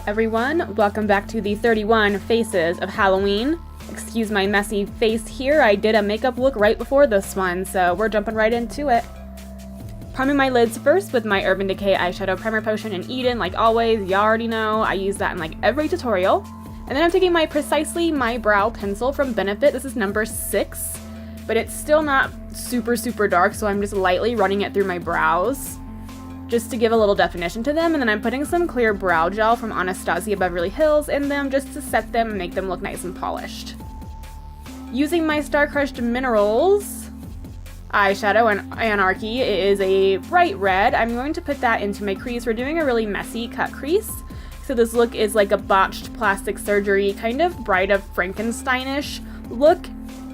everyone, welcome back to the 31 Faces of Halloween. Excuse my messy face here, I did a makeup look right before this one, so we're jumping right into it. Priming my lids first with my Urban Decay Eyeshadow Primer Potion in Eden, like always, you already know, I use that in like every tutorial. And then I'm taking my Precisely My Brow pencil from Benefit, this is number 6, but it's still not super dark, so I'm just lightly running it through my brows, just to give a little definition to them, and then I'm putting some clear brow gel from Anastasia Beverly Hills in them just to set them and make them look nice and polished. Using my Star Crushed Minerals eyeshadow in Anarchy, it is a bright red. I'm going to put that into my crease. We're doing a really messy cut crease, so this look is like a botched plastic surgery, kind of Bride of Frankenstein-ish look.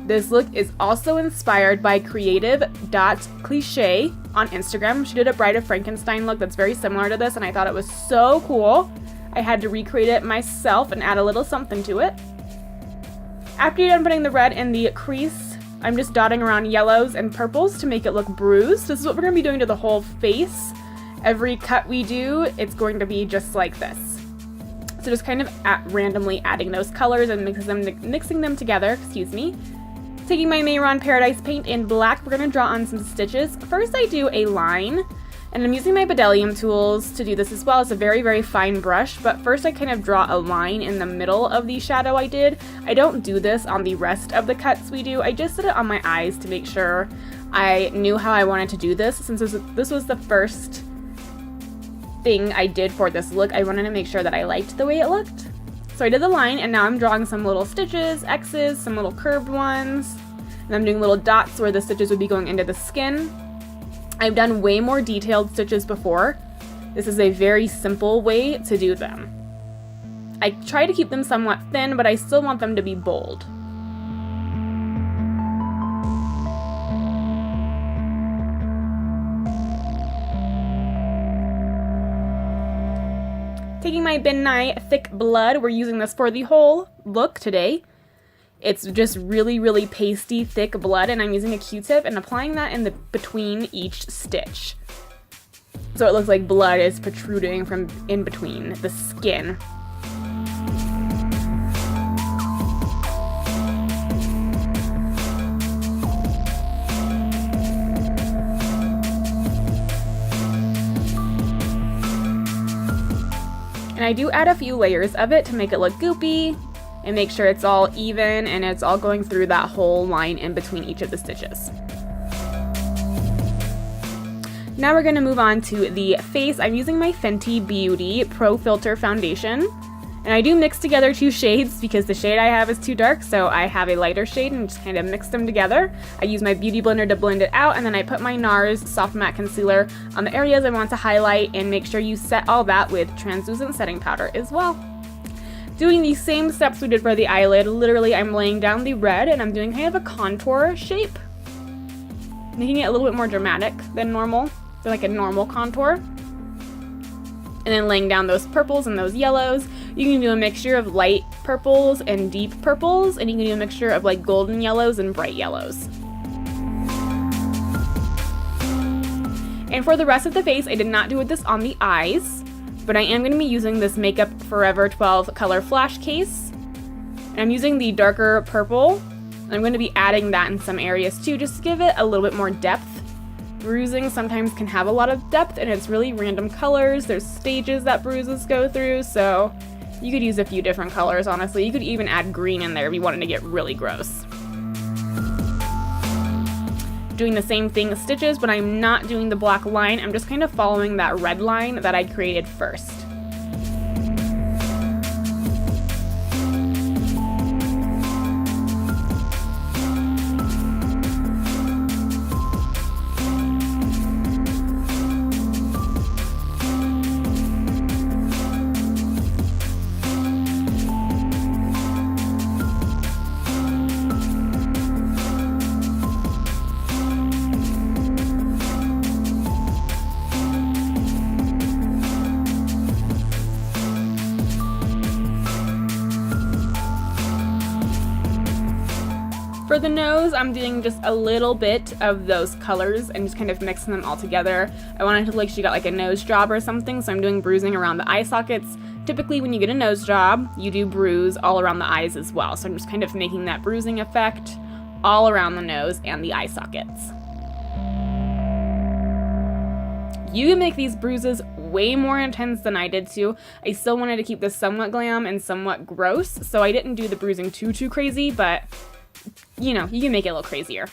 This look is also inspired by creative.cliche on Instagram. She did a Bride of Frankenstein look that's very similar to this, and I thought it was so cool. I had to recreate it myself and add a little something to it. After you're done putting the red in the crease, I'm just dotting around yellows and purples to make it look bruised. This is what we're going to be doing to the whole face. Every cut we do, it's going to be just like this. So just kind of randomly adding those colors and mixing them together, Taking my Mayron Paradise paint in black, we're going to draw on some stitches. First I do a line, and I'm using my Bedelium tools to do this as well. It's a very fine brush, but first I kind of draw a line in the middle of the shadow I did. I don't do this on the rest of the cuts we do. I just did it on my eyes to make sure I knew how I wanted to do this. Since this was the first thing I did for this look, I wanted to make sure that I liked the way it looked. So I did the line, and now I'm drawing some little stitches, X's, some little curved ones, and I'm doing little dots where the stitches would be going into the skin. I've done way more detailed stitches before. This is a very simple way to do them. I try to keep them somewhat thin, but I still want them to be bold. Taking my Ben Nye Thick Blood, we're using this for the whole look today. It's just really pasty, thick blood, and I'm using a Q-tip and applying that in between each stitch. So it looks like blood is protruding from in between the skin. And I do add a few layers of it to make it look goopy and make sure it's all even and it's all going through that whole line in between each of the stitches. Now we're going to move on to the face. I'm using my Fenty Beauty Pro Filter Foundation. And I do mix together 2 shades because the shade I have is too dark, so I have a lighter shade and just kind of mix them together. I use my Beauty Blender to blend it out, and then I put my NARS Soft Matte Concealer on the areas I want to highlight, and make sure you set all that with translucent setting powder as well. Doing the same steps we did for the eyelid, literally I'm laying down the red and I'm doing kind of a contour shape, making it a little bit more dramatic than normal, so like a normal contour. And then laying down those purples and those yellows. You can do a mixture of light purples and deep purples, and you can do a mixture of like golden yellows and bright yellows. And for the rest of the face, I did not do this on the eyes, but I am going to be using this Makeup Forever 12 color flash case. And I'm using the darker purple, and I'm going to be adding that in some areas too, just to give it a little bit more depth. Bruising sometimes can have a lot of depth, and it's really random colors. There's stages that bruises go through, so you could use a few different colors, honestly. You could even add green in there if you wanted to get really gross. Doing the same thing with stitches, but I'm not doing the black line. I'm just kind of following that red line that I created first. For the nose, I'm doing just a little bit of those colors and just kind of mixing them all together. I wanted to look like she got like a nose job or something, so I'm doing bruising around the eye sockets. Typically when you get a nose job, you do bruise all around the eyes as well, so I'm just kind of making that bruising effect all around the nose and the eye sockets. You can make these bruises way more intense than I did too. I still wanted to keep this somewhat glam and somewhat gross, so I didn't do the bruising too crazy, but you know, you can make it a little crazier.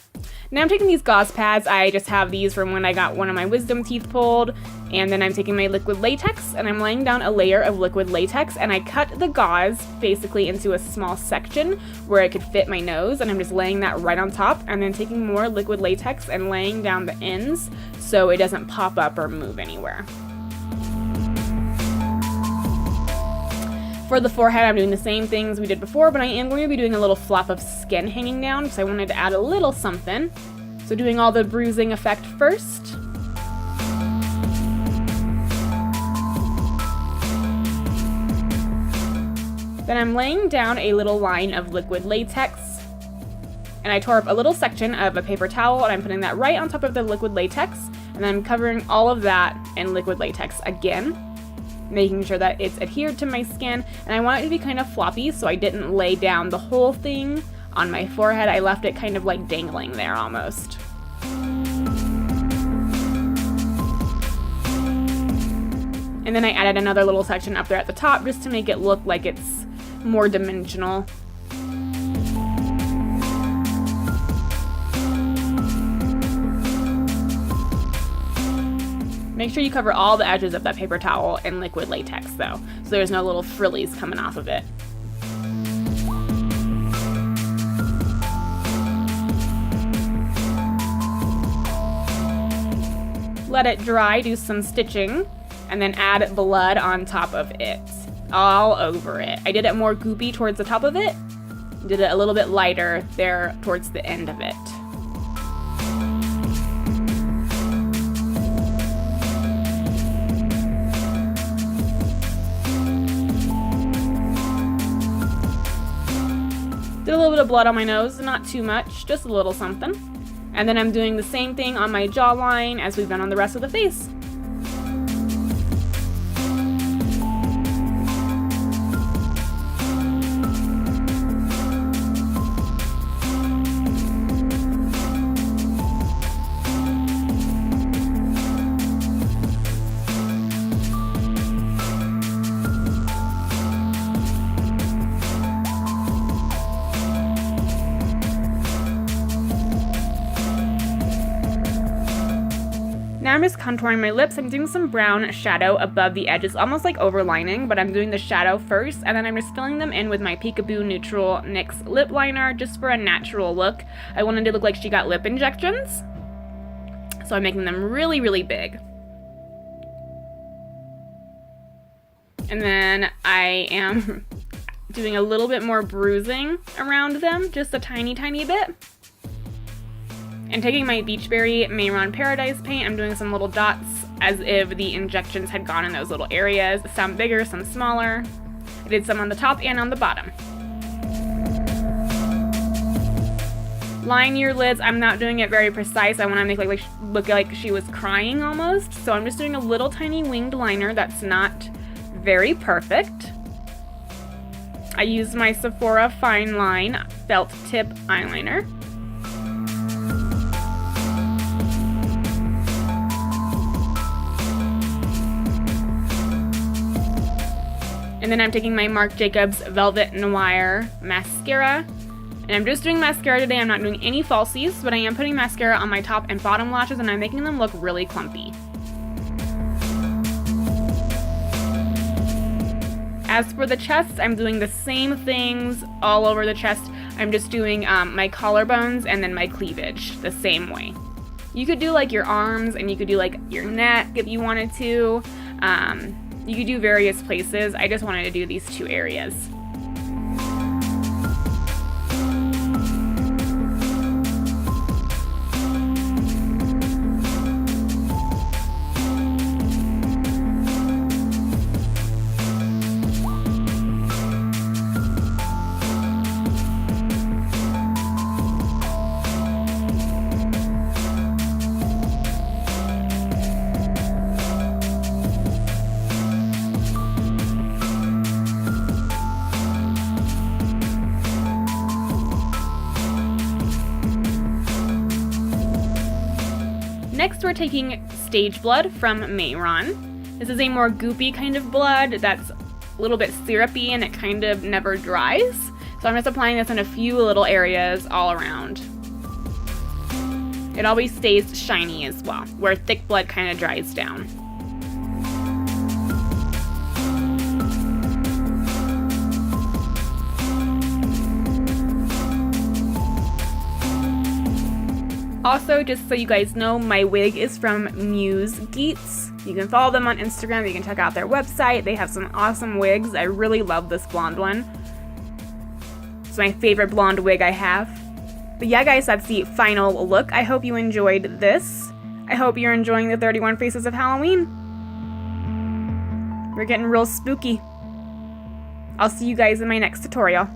Now I'm taking these gauze pads. I just have these from when I got one of my wisdom teeth pulled, and then I'm taking my liquid latex and I'm laying down a layer of liquid latex, and I cut the gauze basically into a small section where it could fit my nose, and I'm just laying that right on top and then taking more liquid latex and laying down the ends so it doesn't pop up or move anywhere. For the forehead, I'm doing the same things we did before, but I am going to be doing a little flap of skin hanging down because I wanted to add a little something. So doing all the bruising effect first. Then I'm laying down a little line of liquid latex, and I tore up a little section of a paper towel, and I'm putting that right on top of the liquid latex, and then I'm covering all of that in liquid latex again, making sure that it's adhered to my skin. And I want it to be kind of floppy, so I didn't lay down the whole thing on my forehead. I left it kind of like dangling there almost. And then I added another little section up there at the top just to make it look like it's more dimensional. Make sure you cover all the edges of that paper towel in liquid latex though, so there's no little frillies coming off of it. Let it dry, do some stitching, and then add blood on top of it, all over it. I did it more goopy towards the top of it, did it a little bit lighter there towards the end of it. Did a little bit of blood on my nose, not too much, just a little something. And then I'm doing the same thing on my jawline as we've done on the rest of the face. Now I'm just contouring my lips. I'm doing some brown shadow above the edges, almost like overlining, but I'm doing the shadow first, and then I'm just filling them in with my Peekaboo Neutral NYX lip liner just for a natural look. I wanted to look like she got lip injections, so I'm making them really big. And then I am doing a little bit more bruising around them, just a tiny bit. And taking my Beachberry Mayron Paradise paint, I'm doing some little dots as if the injections had gone in those little areas, some bigger, some smaller. I did some on the top and on the bottom. Line your lids, I'm not doing it very precise. I want to make like look like she was crying almost. So I'm just doing a little tiny winged liner that's not very perfect. I used my Sephora Fine Line Felt Tip Eyeliner. And then I'm taking my Marc Jacobs Velvet Noir mascara. And I'm just doing mascara today. I'm not doing any falsies, but I am putting mascara on my top and bottom lashes, and I'm making them look really clumpy. As for the chest, I'm doing the same things all over the chest. I'm just doing my collarbones and then my cleavage the same way. You could do like your arms, and you could do like your neck if you wanted to. You could do various places. I just wanted to do these two areas. Next, we're taking Stage Blood from Mayron. This is a more goopy kind of blood that's a little bit syrupy and it kind of never dries. So I'm just applying this in a few little areas all around. It always stays shiny as well, where thick blood kind of dries down. Also, just so you guys know, my wig is from Musegetes. You can follow them on Instagram, you can check out their website. They have some awesome wigs. I really love this blonde one. It's my favorite blonde wig I have. But yeah, guys, that's the final look. I hope you enjoyed this. I hope you're enjoying the 31 Faces of Halloween. We're getting real spooky. I'll see you guys in my next tutorial.